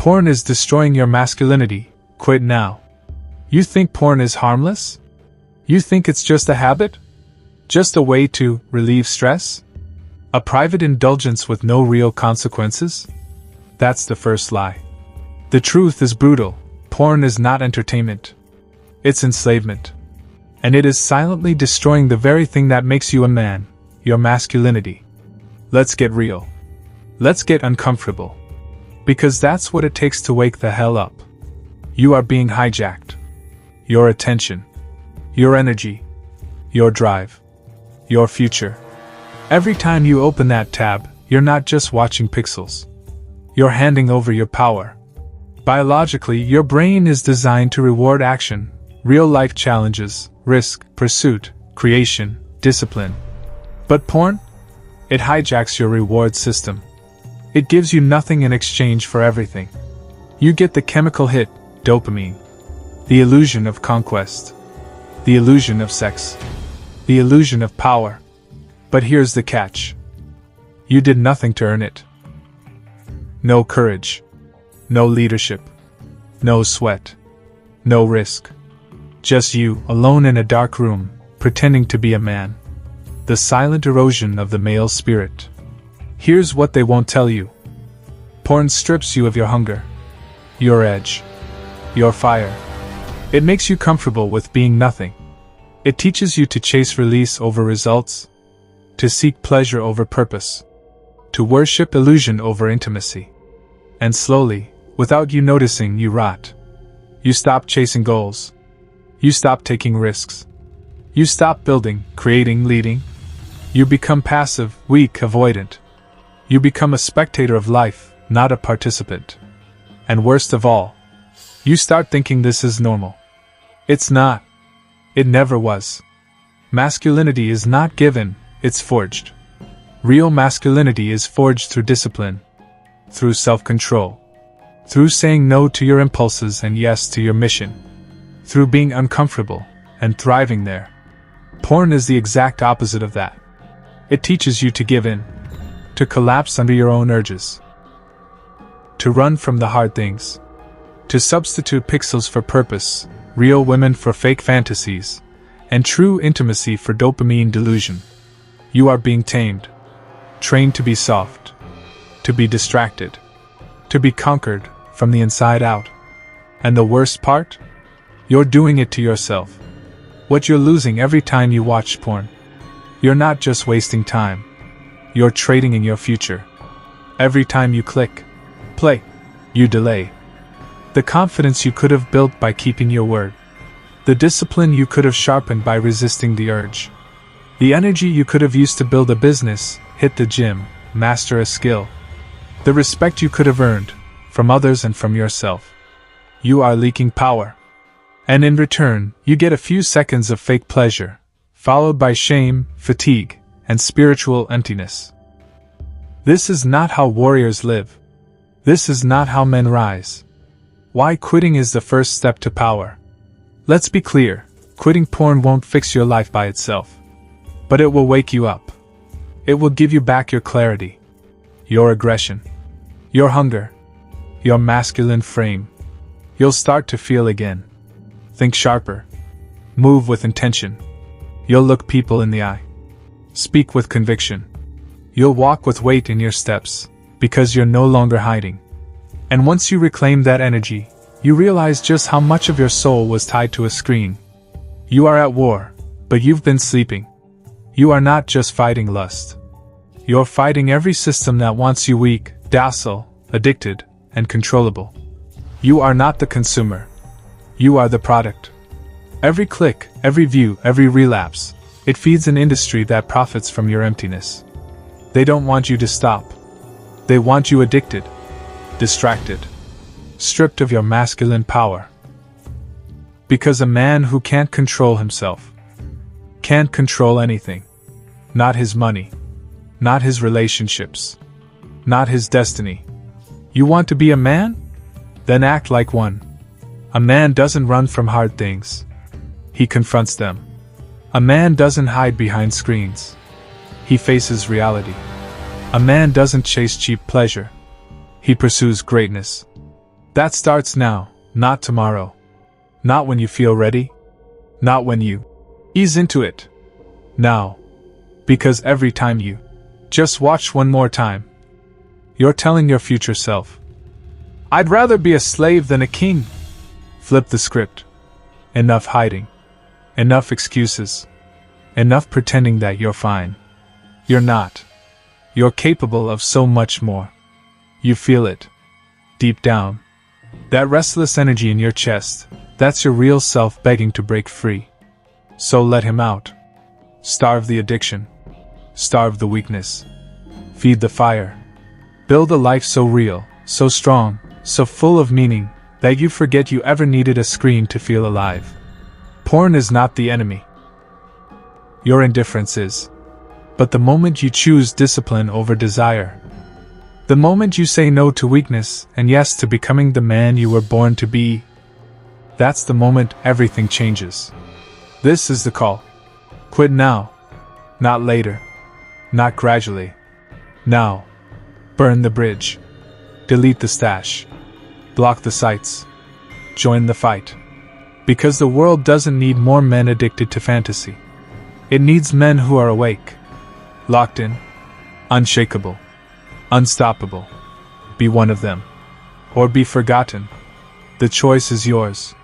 Porn is destroying your masculinity. Quit now. You think porn is harmless? You think it's just a habit? Just a way to relieve stress? A private indulgence with no real consequences? That's the first lie. The truth is brutal. Porn is not entertainment. It's enslavement. And it is silently destroying the very thing that makes you a man, your masculinity. Let's get real. Let's get uncomfortable. Because that's what it takes to wake the hell up. You are being hijacked. Your attention. Your energy. Your drive. Your future. Every time you open that tab, you're not just watching pixels. You're handing over your power. Biologically, your brain is designed to reward action, real-life challenges, risk, pursuit, creation, discipline. But porn? It hijacks your reward system. It gives you nothing in exchange for everything. You get the chemical hit, dopamine. The illusion of conquest. The illusion of sex. The illusion of power. But here's the catch. You did nothing to earn it. No courage. No leadership. No sweat. No risk. Just you, alone in a dark room, pretending to be a man. The silent erosion of the male spirit. Here's what they won't tell you. Porn strips you of your hunger. Your edge. Your fire. It makes you comfortable with being nothing. It teaches you to chase release over results. To seek pleasure over purpose. To worship illusion over intimacy. And slowly, without you noticing, you rot. You stop chasing goals. You stop taking risks. You stop building, creating, leading. You become passive, weak, avoidant. You become a spectator of life, not a participant. And worst of all, you start thinking this is normal. It's not. It never was. Masculinity is not given, it's forged. Real masculinity is forged through discipline, through self-control, through saying no to your impulses and yes to your mission, through being uncomfortable and thriving there. Porn is the exact opposite of that. It teaches you to give in, to collapse under your own urges, to run from the hard things, to substitute pixels for purpose, real women for fake fantasies, and true intimacy for dopamine delusion. You are being tamed, trained to be soft, to be distracted, to be conquered from the inside out. And the worst part? You're doing it to yourself. What you're losing every time you watch porn. You're not just wasting time. You're trading in your future. Every time you click play, you delay. The confidence you could have built by keeping your word. The discipline you could have sharpened by resisting the urge. The energy you could have used to build a business, hit the gym, master a skill. The respect you could have earned, from others and from yourself. You are leaking power. And in return, you get a few seconds of fake pleasure, followed by shame, fatigue, and spiritual emptiness. This is not how warriors live. This is not how men rise. Why quitting is the first step to power. Let's be clear, quitting porn won't fix your life by itself. But it will wake you up. It will give you back your clarity, your aggression, your hunger, your masculine frame. You'll start to feel again. Think sharper. Move with intention. You'll look people in the eye. Speak with conviction. You'll walk with weight in your steps, because you're no longer hiding. And once you reclaim that energy, you realize just how much of your soul was tied to a screen. You are at war, but you've been sleeping. You are not just fighting lust. You're fighting every system that wants you weak, docile, addicted, and controllable. You are not the consumer. You are the product. Every click, every view, every relapse, it feeds an industry that profits from your emptiness. They don't want you to stop. They want you addicted, distracted, stripped of your masculine power. Because a man who can't control himself can't control anything. Not his money. Not his relationships. Not his destiny. You want to be a man? Then act like one. A man doesn't run from hard things. He confronts them. A man doesn't hide behind screens. He faces reality. A man doesn't chase cheap pleasure. He pursues greatness. That starts now, not tomorrow. Not when you feel ready. Not when you ease into it. Now. Because every time you just watch one more time, you're telling your future self, I'd rather be a slave than a king. Flip the script. Enough hiding. Enough excuses. Enough pretending that you're fine. You're not. You're capable of so much more. You feel it. Deep down. That restless energy in your chest, that's your real self begging to break free. So let him out. Starve the addiction. Starve the weakness. Feed the fire. Build a life so real, so strong, so full of meaning, that you forget you ever needed a screen to feel alive. Porn is not the enemy. Your indifference is. But the moment you choose discipline over desire, the moment you say no to weakness and yes to becoming the man you were born to be, that's the moment everything changes. This is the call. Quit now. Not later. Not gradually. Now. Burn the bridge. Delete the stash. Block the sites. Join the fight. Because the world doesn't need more men addicted to fantasy. It needs men who are awake. Locked in. Unshakable. Unstoppable. Be one of them. Or be forgotten. The choice is yours.